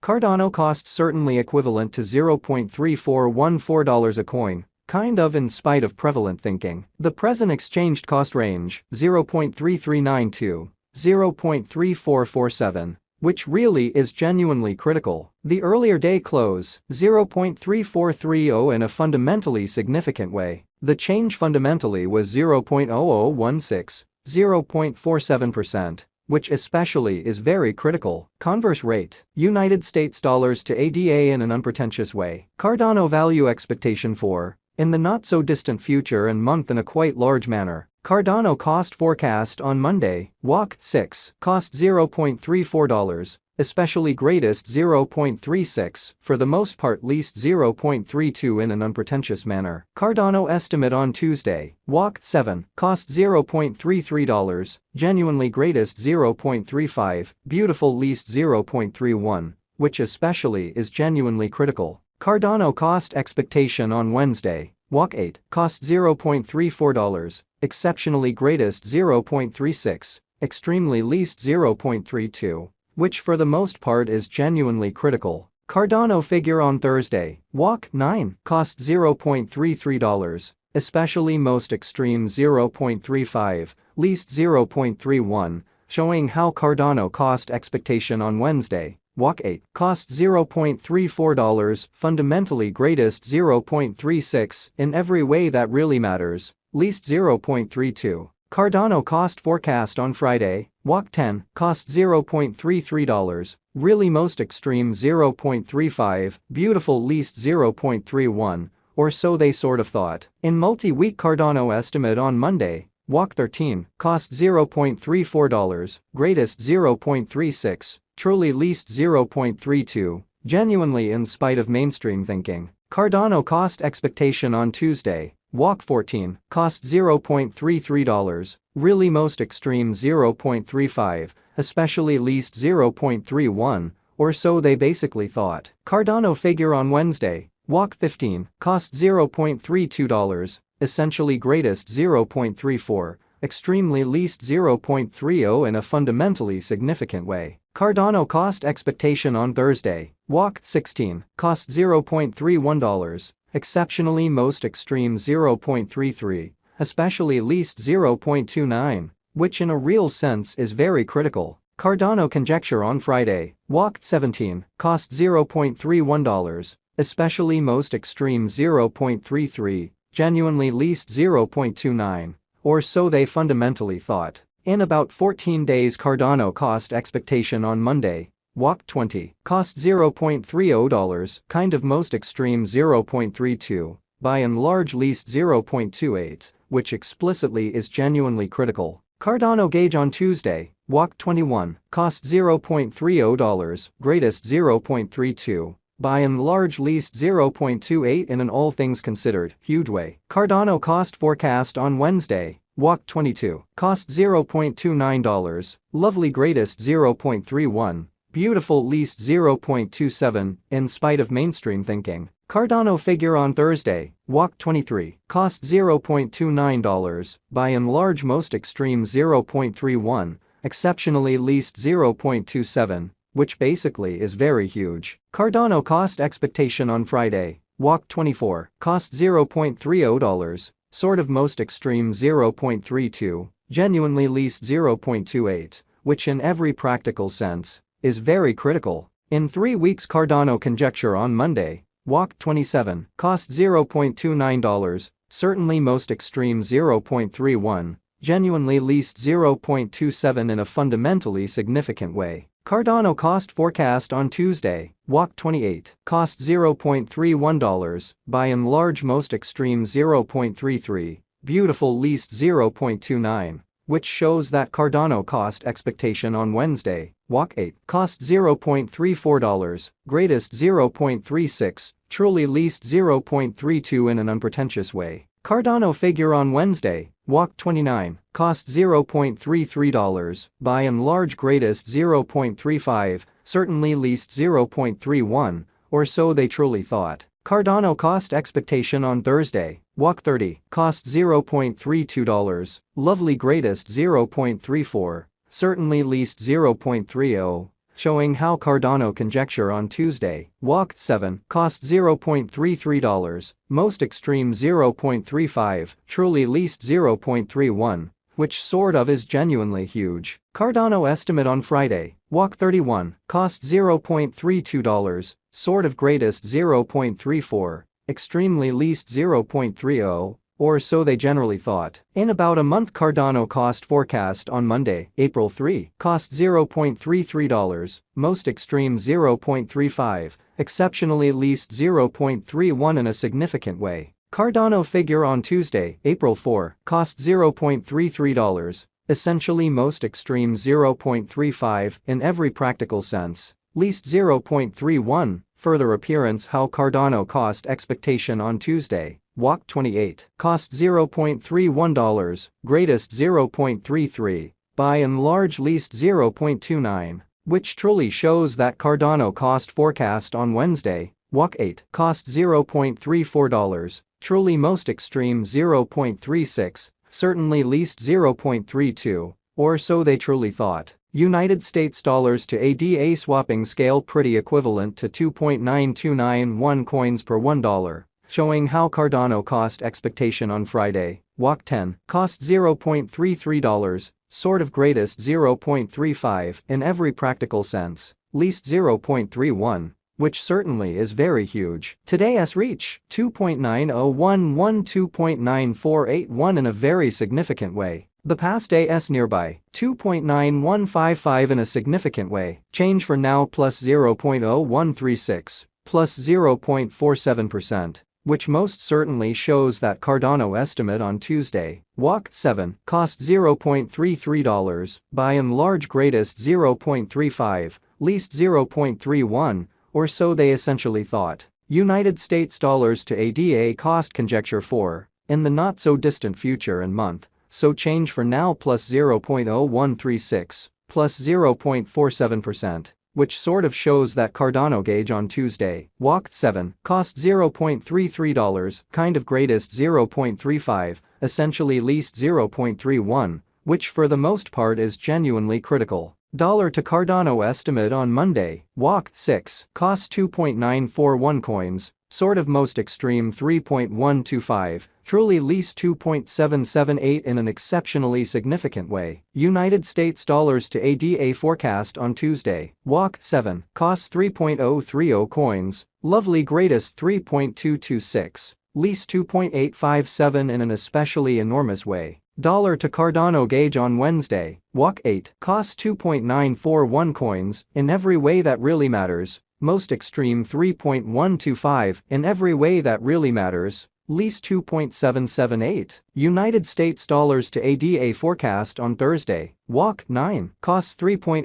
Cardano cost certainly equivalent to $0.3414 a coin, kind of in spite of prevalent thinking. The present exchanged cost range, 0.3392, 0.3447, which really is genuinely critical. The earlier day close, 0.3430 in a fundamentally significant way. The change fundamentally was 0.0016, 0.47%, which especially is very critical. Converse rate, United States dollars to ADA in an unpretentious way. Cardano value expectation for, in the not-so-distant future and month in a quite large manner. Cardano cost forecast on Monday, WAC 6, cost $0.34, especially greatest 0.36, for the most part least 0.32 in an unpretentious manner. Cardano estimate on Tuesday, WAC 7, cost $0.33, genuinely greatest 0.35, beautiful least 0.31, which especially is genuinely critical. Cardano cost expectation on Wednesday, WAC 8, cost $0.34, exceptionally greatest 0.36, extremely least 0.32, which for the most part is genuinely critical. Cardano figure on Thursday, WAC 9, cost $0.33, especially most extreme 0.35, least 0.31, showing how Cardano cost expectation on Wednesday, WAC 8, cost $0.34, fundamentally greatest 0.36 in every way that really matters, least 0.32. Cardano cost forecast on Friday, WAC 10, cost $0.33, really most extreme 0.35, beautiful least 0.31, or so they sort of thought. In multi-week Cardano estimate on Monday, WAC 13, cost $0.34, greatest 0.36, truly least 0.32, genuinely in spite of mainstream thinking. Cardano cost expectation on Tuesday, WAC 14, cost $0.33, really most extreme 0.35, especially least 0.31, or so they basically thought. Cardano figure on Wednesday, WAC 15, cost $0.32, essentially greatest 0.34, extremely least 0.30 in a fundamentally significant way. Cardano cost expectation on Thursday, WAC 16, cost $0.31, exceptionally most extreme 0.33, especially least 0.29, which in a real sense is very critical. Cardano conjecture on Friday, WAC 17, cost $0.31, especially most extreme 0.33, genuinely least 0.29, or so they fundamentally thought. In about 14 days Cardano cost expectation on Monday, WAC 20, cost $0.30, kind of most extreme 0.32, by and large least 0.28, which explicitly is genuinely critical. Cardano gauge on Tuesday, WAC 21, cost $0.30, greatest 0.32, by and large least 0.28 in an all things considered huge way. Cardano cost forecast on Wednesday, WAC 22, cost $0.29, lovely greatest 0.31, beautiful least 0.27, in spite of mainstream thinking. Cardano figure on Thursday, WAC 23, cost $0.29, by and large most extreme 0.31, exceptionally least 0.27, which basically is very huge. Cardano cost expectation on Friday, WAC 24, cost $0.30, sort of most extreme 0.32, genuinely least 0.28, which in every practical sense is very critical. In 3 weeks Cardano conjecture on Monday, WAC 27, cost $0.29, certainly most extreme 0.31, genuinely least 0.27 in a fundamentally significant way. Cardano cost forecast on Tuesday, WAC 28, cost $0.31, by and large most extreme 0.33, beautiful least 0.29, which shows that Cardano cost expectation on Wednesday, WAC 8, cost $0.34, greatest 0.36, truly least 0.32 in an unpretentious way. Cardano figure on Wednesday, WAC 29, cost $0.33, by and large greatest 0.35, certainly least 0.31, or so they truly thought. Cardano cost expectation on Thursday, WAC 30, cost $0.32, lovely greatest 0.34, certainly least 0.30, showing how Cardano conjecture on Tuesday, walk 7, cost $0.33, most extreme 0.35, truly least 0.31, which sort of is genuinely huge. Cardano estimate on Friday, walk 31, cost $0.32, sort of greatest 0.34, extremely least 0.30, or so they generally thought. In about a month, Cardano cost forecast on Monday, April 3, cost $0.33, most extreme 0.35, exceptionally least 0.31 in a significant way. Cardano figure on Tuesday, April 4, cost $0.33, essentially most extreme 0.35 in every practical sense, least 0.31, further appearance how Cardano cost expectation on Tuesday, walk 28, cost $0.31, greatest 0.33, by and large least 0.29, which truly shows that Cardano cost forecast on Wednesday, walk 8, cost $0.34, truly most extreme 0.36, certainly least 0.32, or so they truly thought. United States dollars to ADA swapping scale pretty equivalent to 2.9291 coins per $1, showing how Cardano cost expectation on Friday, walk 10, cost $0.33, sort of greatest 0.35 in every practical sense, least 0.31, which certainly is very huge. Today's reach, 2.9011 2.9481 in a very significant way. The past day's nearby, 2.9155 in a significant way. Change for now plus 0.0136, plus 0.47%, which most certainly shows that Cardano estimate on Tuesday, walk 7, cost $0.33, by and large greatest 0.35, least 0.31, or so they essentially thought. United States dollars to ADA cost conjecture 4, in the not so distant future and month, so change for now plus 0.0136, plus 0.47%, which sort of shows that Cardano gauge on Tuesday, walk 7, cost $0.33, kind of greatest 0.35, essentially least 0.31, which for the most part is genuinely critical. Dollar to Cardano estimate on Monday, walk 6, cost 2.941 coins, sort of most extreme 3.125, truly least 2.778 in an exceptionally significant way. United States dollars to ADA forecast on Tuesday, walk 7, cost 3.030 coins, lovely greatest 3.226, least 2.857 in an especially enormous way. Dollar to Cardano gauge on Wednesday, walk 8, cost 2.941 coins, in every way that really matters, most extreme 3.125 in every way that really matters, least 2.778. United States dollars to ADA forecast on Thursday, walk 9, cost 3.0